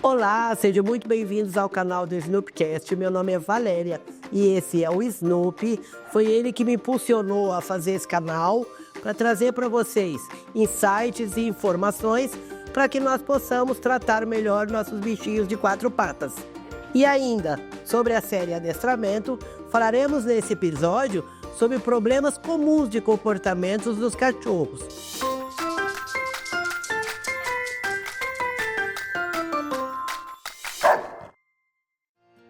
Olá, sejam muito bem-vindos ao canal do Snoopcast. Meu nome é Valéria e esse é o Snoopy. Foi ele que me impulsionou a fazer esse canal para trazer para vocês insights e informações para que nós possamos tratar melhor nossos bichinhos de quatro patas. E ainda, sobre a série Adestramento, falaremos nesse episódio sobre problemas comuns de comportamentos dos cachorros.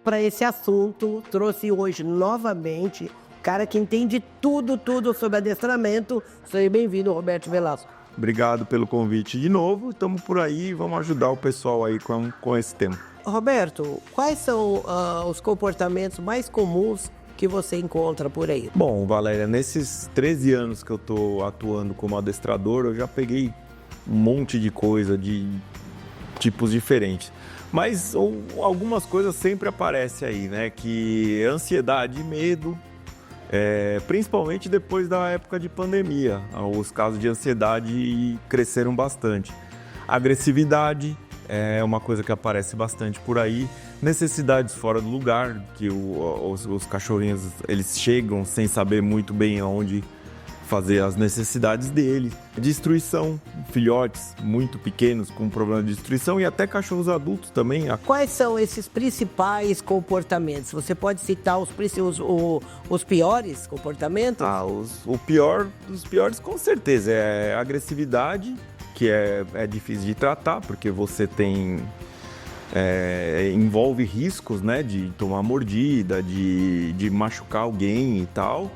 Para esse assunto, trouxe hoje novamente o cara que entende tudo sobre adestramento. Seja bem-vindo, Roberto Velasco. Obrigado pelo convite de novo. Estamos por aí e vamos ajudar o pessoal aí com esse tema. Roberto, quais são os comportamentos mais comuns que você encontra por aí? Bom, Valéria, nesses 13 anos que eu estou atuando como adestrador, eu já peguei um monte de coisa de tipos diferentes. Mas algumas coisas sempre aparecem aí, né? Que ansiedade e medo, principalmente depois da época de pandemia. Os casos de ansiedade cresceram bastante. Agressividade é uma coisa que aparece bastante por aí. Necessidades fora do lugar, que os cachorrinhos eles chegam sem saber muito bem aonde fazer as necessidades deles. Destruição, filhotes muito pequenos com problema de destruição e até cachorros adultos também. Quais são esses principais comportamentos? Você pode citar os piores comportamentos? Os piores com certeza é a agressividade, que é difícil de tratar, porque você envolve riscos, né, de tomar mordida, de machucar alguém e tal.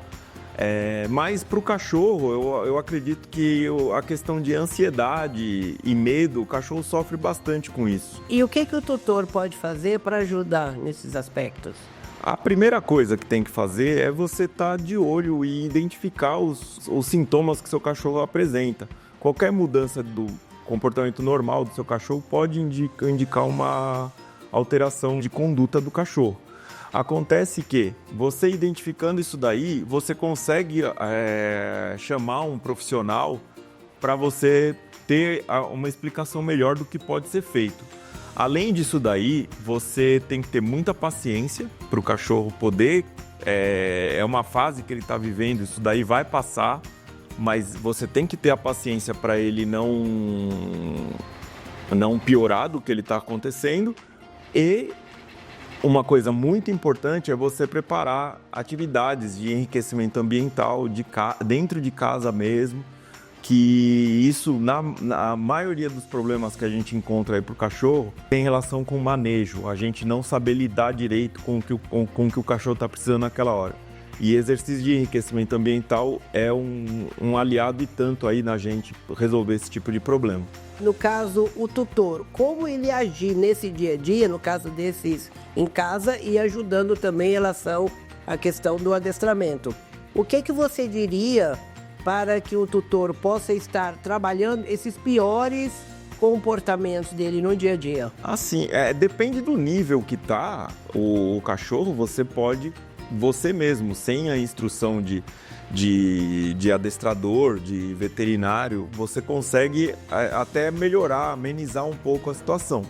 Mas para o cachorro, eu acredito que a questão de ansiedade e medo, o cachorro sofre bastante com isso. E o que o tutor pode fazer para ajudar nesses aspectos? A primeira coisa que tem que fazer é você estar de olho e identificar os sintomas que seu cachorro apresenta. Qualquer mudança do comportamento normal do seu cachorro pode indicar uma alteração de conduta do cachorro. Acontece que você identificando isso daí, você consegue chamar um profissional para você ter uma explicação melhor do que pode ser feito. Além disso daí, você tem que ter muita paciência para o cachorro poder. É uma fase que ele está vivendo, isso daí vai passar, mas você tem que ter a paciência para ele não piorar do que ele está acontecendo. E uma coisa muito importante é você preparar atividades de enriquecimento ambiental dentro de casa mesmo, que isso, na maioria dos problemas que a gente encontra aí para o cachorro, tem relação com o manejo, a gente não saber lidar direito com o que o cachorro está precisando naquela hora. E exercício de enriquecimento ambiental é um aliado e tanto aí na gente resolver esse tipo de problema. No caso, o tutor, como ele agir nesse dia a dia, no caso desses em casa e ajudando também em relação à questão do adestramento. O que você diria para que o tutor possa estar trabalhando esses piores comportamentos dele no dia a dia? Assim, depende do nível que tá o cachorro, você mesmo, sem a instrução de adestrador, de veterinário, você consegue até melhorar, amenizar um pouco a situação.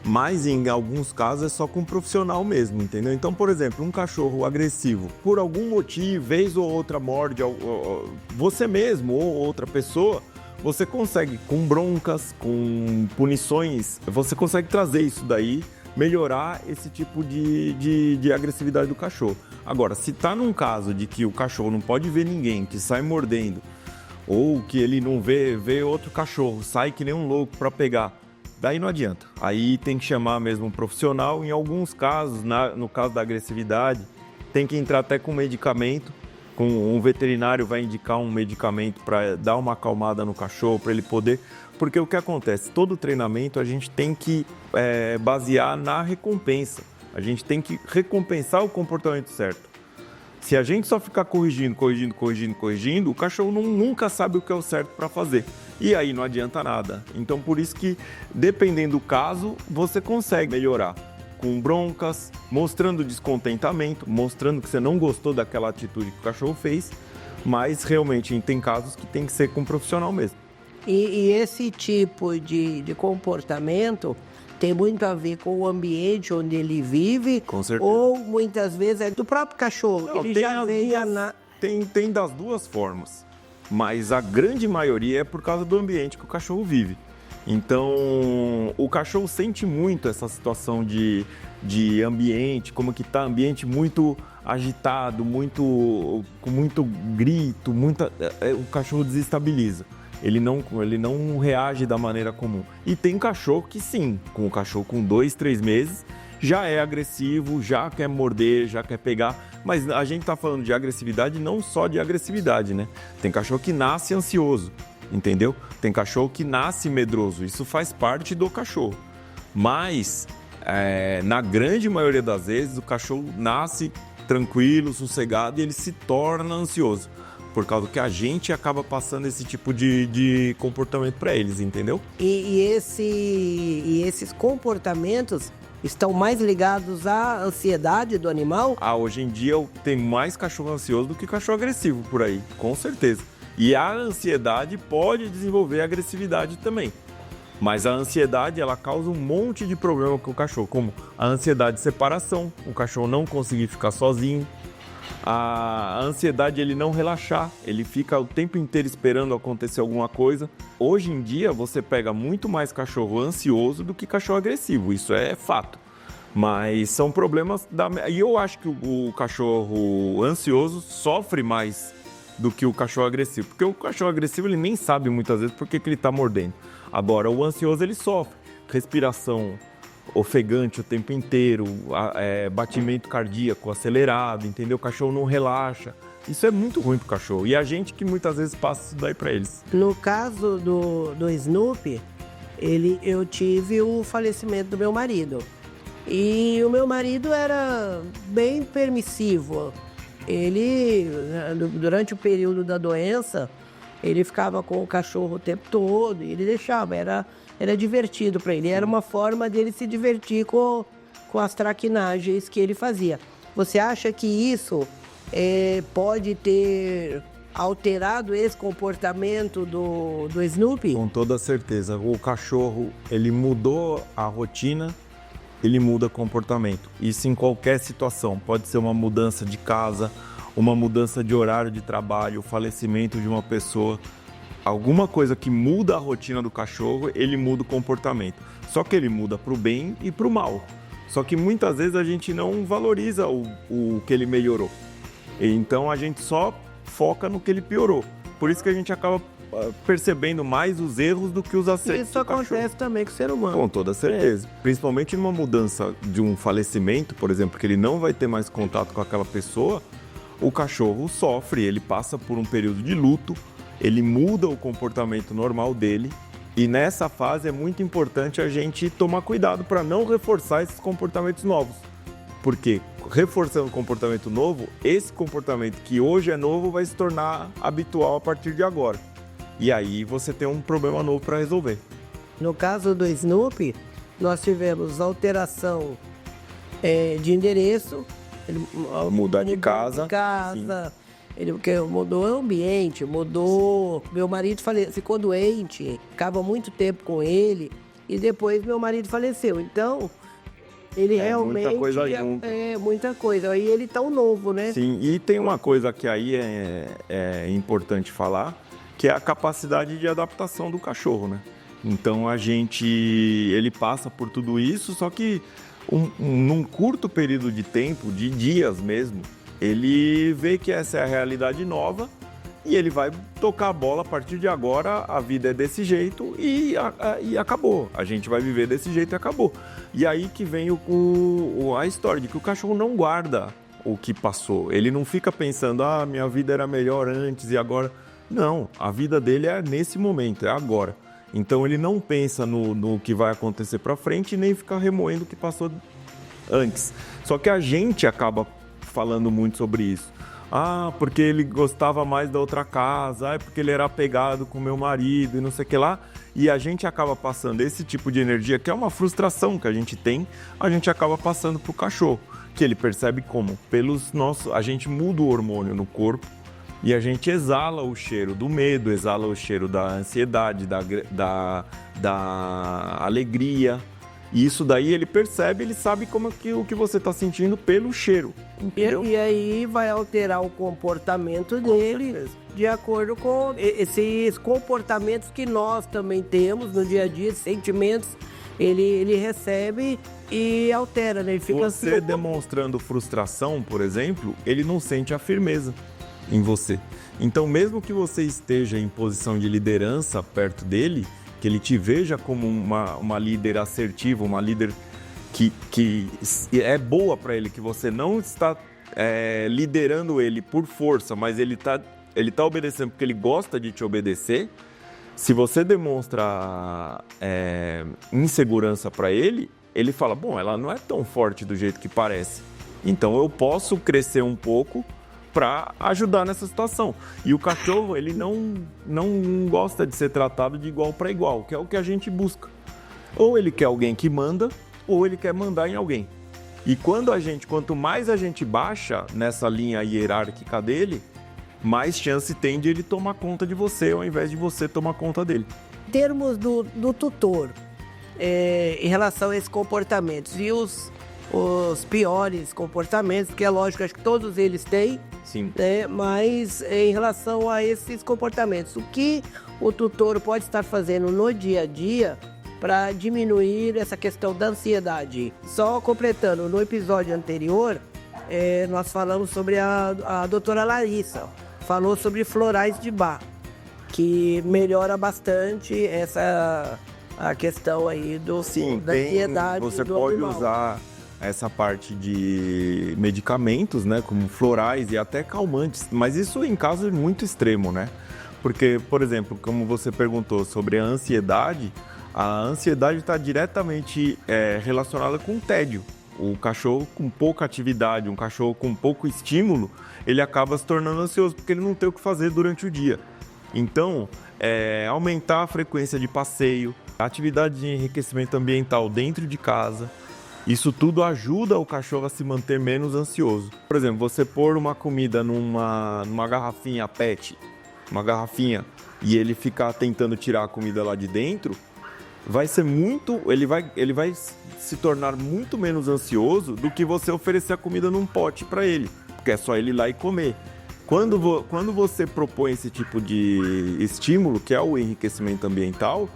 Mas em alguns casos é só com um profissional mesmo, entendeu? Então, por exemplo, um cachorro agressivo, por algum motivo, vez ou outra morde você mesmo ou outra pessoa, você consegue, com broncas, com punições, você consegue trazer isso daí, melhorar esse tipo de agressividade do cachorro. Agora, se tá num caso de que o cachorro não pode ver ninguém, que sai mordendo, ou que ele não vê outro cachorro, sai que nem um louco para pegar, daí não adianta. Aí tem que chamar mesmo um profissional. Em alguns casos, no caso da agressividade, tem que entrar até com medicamento. Um veterinário vai indicar um medicamento para dar uma acalmada no cachorro, para ele poder... Porque o que acontece? Todo treinamento a gente tem que basear na recompensa. A gente tem que recompensar o comportamento certo. Se a gente só ficar corrigindo, o cachorro nunca sabe o que é o certo para fazer. E aí não adianta nada. Então, por isso que, dependendo do caso, você consegue melhorar. Com broncas, mostrando descontentamento, mostrando que você não gostou daquela atitude que o cachorro fez. Mas, realmente, tem casos que tem que ser com um profissional mesmo. E esse tipo de comportamento tem muito a ver com o ambiente onde ele vive, Com certeza. ou muitas vezes é do próprio cachorro, Não, ele tem já as vem duas- tem das duas formas, mas a grande maioria é por causa do ambiente que o cachorro vive. Então, o cachorro sente muito essa situação de ambiente, como que tá ambiente muito agitado, com muito grito, o cachorro desestabiliza. Ele não reage da maneira comum. E tem cachorro que sim, com o cachorro com 2, 3 meses, já é agressivo, já quer morder, já quer pegar. Mas a gente tá falando de agressividade, não só de agressividade, né? Tem cachorro que nasce ansioso, entendeu? Tem cachorro que nasce medroso, isso faz parte do cachorro. Mas, na grande maioria das vezes, o cachorro nasce tranquilo, sossegado e ele se torna ansioso. Por causa que a gente acaba passando esse tipo de comportamento para eles, entendeu? E esses comportamentos estão mais ligados à ansiedade do animal? Hoje em dia tem mais cachorro ansioso do que cachorro agressivo por aí, com certeza. E a ansiedade pode desenvolver agressividade também. Mas a ansiedade, ela causa um monte de problema com o cachorro, como a ansiedade de separação, o cachorro não conseguir ficar sozinho. A ansiedade, ele não relaxar, ele fica o tempo inteiro esperando acontecer alguma coisa. Hoje em dia, você pega muito mais cachorro ansioso do que cachorro agressivo, isso é fato. Mas são problemas E eu acho que o cachorro ansioso sofre mais do que o cachorro agressivo. Porque o cachorro agressivo, ele nem sabe muitas vezes por que ele está mordendo. Agora, o ansioso, ele sofre. Respiração ofegante o tempo inteiro, batimento cardíaco acelerado, entendeu? O cachorro não relaxa. Isso é muito ruim pro cachorro. E a gente que muitas vezes passa isso daí para eles. No caso do Snoopy, eu tive o falecimento do meu marido. E o meu marido era bem permissivo. Ele, durante o período da doença, ele ficava com o cachorro o tempo todo e ele deixava, era divertido para ele. Era uma forma dele se divertir com as traquinagens que ele fazia. Você acha que isso pode ter alterado esse comportamento do Snoopy? Com toda certeza. O cachorro, ele mudou a rotina, ele muda comportamento. Isso em qualquer situação. Pode ser uma mudança de casa, uma mudança de horário de trabalho, o falecimento de uma pessoa. Alguma coisa que muda a rotina do cachorro, ele muda o comportamento. Só que ele muda para o bem e para o mal. Só que muitas vezes a gente não valoriza o que ele melhorou. Então a gente só foca no que ele piorou. Por isso que a gente acaba percebendo mais os erros do que os acertos. Isso acontece também com o ser humano. Com toda certeza. Principalmente numa mudança de um falecimento, por exemplo, que ele não vai ter mais contato com aquela pessoa, o cachorro sofre, ele passa por um período de luto, ele muda o comportamento normal dele. E nessa fase é muito importante a gente tomar cuidado para não reforçar esses comportamentos novos. Porque reforçando o comportamento novo, esse comportamento que hoje é novo vai se tornar habitual a partir de agora. E aí você tem um problema novo para resolver. No caso do Snoopy, nós tivemos alteração de endereço. Ele Mudar de casa. Ele mudou o ambiente, mudou. Meu marido ficou doente, ficava muito tempo com ele e depois meu marido faleceu. Então, ele realmente. Muita coisa junto. Muita coisa. Aí ele tão novo, né? Sim, e tem uma coisa que aí é importante falar, que é a capacidade de adaptação do cachorro, né? Então ele passa por tudo isso, só que num curto período de tempo, de dias mesmo, ele vê que essa é a realidade nova e ele vai tocar a bola a partir de agora, a vida é desse jeito e acabou. A gente vai viver desse jeito e acabou. E aí que vem a história de que o cachorro não guarda o que passou. Ele não fica pensando, minha vida era melhor antes e agora... Não, a vida dele é nesse momento, é agora. Então ele não pensa no que vai acontecer pra frente e nem fica remoendo o que passou antes. Só que a gente acaba falando muito sobre isso. Porque ele gostava mais da outra casa, porque ele era apegado com meu marido e não sei o que lá. E a gente acaba passando esse tipo de energia, que é uma frustração que a gente tem, a gente acaba passando pro cachorro. Que ele percebe como? A gente muda o hormônio no corpo e a gente exala o cheiro do medo, exala o cheiro da ansiedade, da alegria. E isso daí ele percebe, ele sabe como que o que você está sentindo pelo cheiro. Entendeu? E aí vai alterar o comportamento dele de acordo com esses comportamentos que nós também temos no dia a dia, sentimentos, ele recebe e altera, né? Ele fica Você assim. demonstrando frustração, por exemplo, ele não sente a firmeza em você. Então, mesmo que você esteja em posição de liderança perto dele, que ele te veja como uma líder assertiva, uma líder que é boa para ele, que você não está liderando ele por força, mas ele tá obedecendo porque ele gosta de te obedecer. Se você demonstra insegurança para ele, ele fala, bom, ela não é tão forte do jeito que parece. Então eu posso crescer um pouco para ajudar nessa situação. E o cachorro, ele não gosta de ser tratado de igual para igual, que é o que a gente busca. Ou ele quer alguém que manda, ou ele quer mandar em alguém. E quanto mais a gente baixa nessa linha hierárquica dele, mais chance tem de ele tomar conta de você, ao invés de você tomar conta dele. Em termos do tutor, em relação a esses comportamentos e os piores comportamentos, que é lógico, acho que todos eles têm, Sim. né? Mas em relação a esses comportamentos, o que o tutor pode estar fazendo no dia a dia para diminuir essa questão da ansiedade? Só completando, no episódio anterior, nós falamos sobre a doutora Larissa, falou sobre florais de Bach, que melhora bastante a questão aí da ansiedade. Você do pode animal. usar essa parte de medicamentos, né, como florais e até calmantes, mas isso em caso muito extremo, né? Porque, por exemplo, como você perguntou sobre a ansiedade está diretamente relacionada com o tédio. O cachorro com pouca atividade, um cachorro com pouco estímulo, ele acaba se tornando ansioso porque ele não tem o que fazer durante o dia. Então, aumentar a frequência de passeio, atividade de enriquecimento ambiental dentro de casa, isso tudo ajuda o cachorro a se manter menos ansioso. Por exemplo, você pôr uma comida numa garrafinha PET, uma garrafinha, e ele ficar tentando tirar a comida lá de dentro, ele vai se tornar muito menos ansioso do que você oferecer a comida num pote para ele, porque é só ele ir lá e comer. Quando você propõe esse tipo de estímulo, que é o enriquecimento ambiental,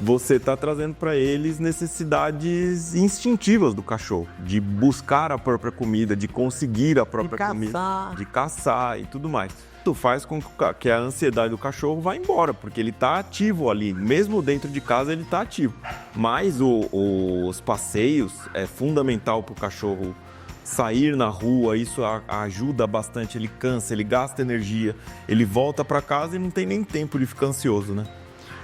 você está trazendo para eles necessidades instintivas do cachorro, de buscar a própria comida, de conseguir a própria comida, de caçar e tudo mais. Isso faz com que a ansiedade do cachorro vá embora, porque ele está ativo ali, mesmo dentro de casa ele está ativo. Mas os passeios é fundamental para o cachorro sair na rua, isso ajuda bastante, ele cansa, ele gasta energia, ele volta para casa e não tem nem tempo de ficar ansioso, né?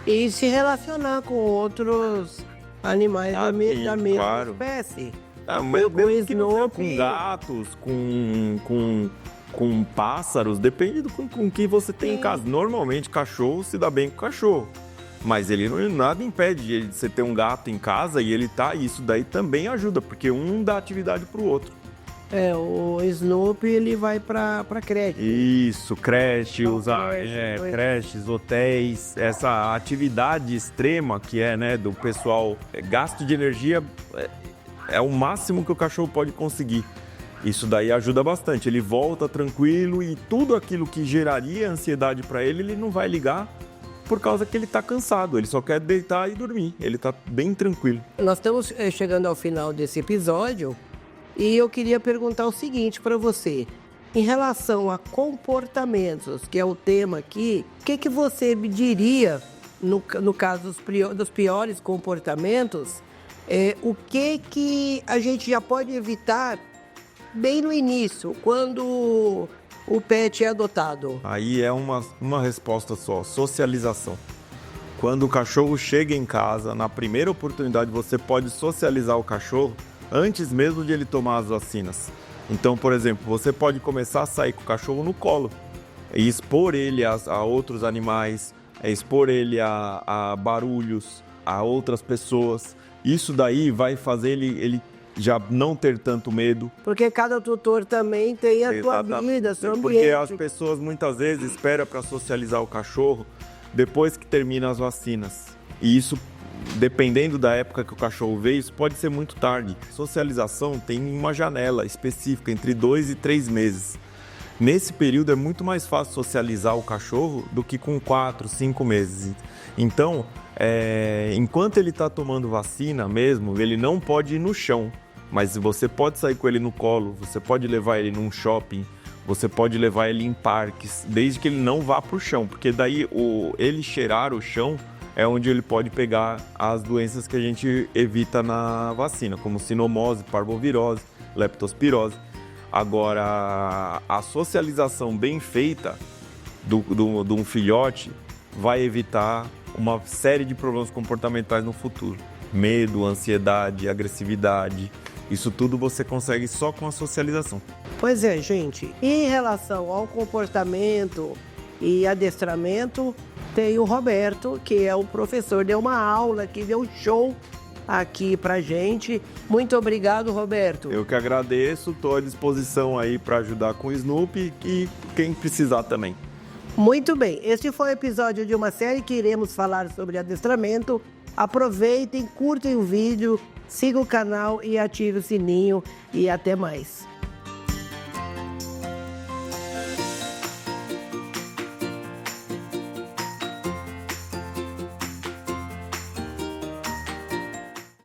E se relacionar com outros animais da mesma claro. espécie. Mesmo que não seja com gatos, com pássaros, depende com que você tem em casa. Normalmente, cachorro se dá bem com cachorro, mas nada impede de você ter um gato em casa e isso daí também ajuda, porque um dá atividade para o outro. O Snoopy, ele vai para creche. Isso, creche, creches, hotéis, essa atividade extrema que né, do pessoal, gasto de energia é o máximo que o cachorro pode conseguir. Isso daí ajuda bastante, ele volta tranquilo e tudo aquilo que geraria ansiedade para ele não vai ligar por causa que ele está cansado, ele só quer deitar e dormir, ele está bem tranquilo. Nós estamos chegando ao final desse episódio e eu queria perguntar o seguinte para você. Em relação a comportamentos, que é o tema aqui, o que você me diria, no caso dos piores comportamentos, o que a gente já pode evitar bem no início, quando o pet é adotado? Aí é uma resposta só, socialização. Quando o cachorro chega em casa, na primeira oportunidade você pode socializar o cachorro antes mesmo de ele tomar as vacinas. Então, por exemplo, você pode começar a sair com o cachorro no colo e expor ele a outros animais, expor ele a barulhos, a outras pessoas. Isso daí vai fazer ele já não ter tanto medo. Porque cada tutor também tem a sua vida, seu ambiente. Porque as pessoas muitas vezes esperam para socializar o cachorro depois que termina as vacinas. E isso dependendo da época que o cachorro veio, isso pode ser muito tarde. Socialização tem uma janela específica entre 2 e 3 meses. Nesse período é muito mais fácil socializar o cachorro do que com 4, 5 meses. Então, enquanto ele está tomando vacina mesmo, ele não pode ir no chão. Mas você pode sair com ele no colo, você pode levar ele num shopping, você pode levar ele em parques, desde que ele não vá para o chão. Porque daí ele cheirar o chão é onde ele pode pegar as doenças que a gente evita na vacina, como sinomose, parvovirose, leptospirose. Agora, a socialização bem feita de um filhote vai evitar uma série de problemas comportamentais no futuro. Medo, ansiedade, agressividade, isso tudo você consegue só com a socialização. Pois é, gente. Em relação ao comportamento e adestramento, tem o Roberto, que é o professor, deu uma aula aqui, deu um show aqui pra gente. Muito obrigado, Roberto. Eu que agradeço, estou à disposição aí para ajudar com o Snoopy e quem precisar também. Muito bem, este foi o episódio de uma série que iremos falar sobre adestramento. Aproveitem, curtem o vídeo, sigam o canal e ativem o sininho e até mais.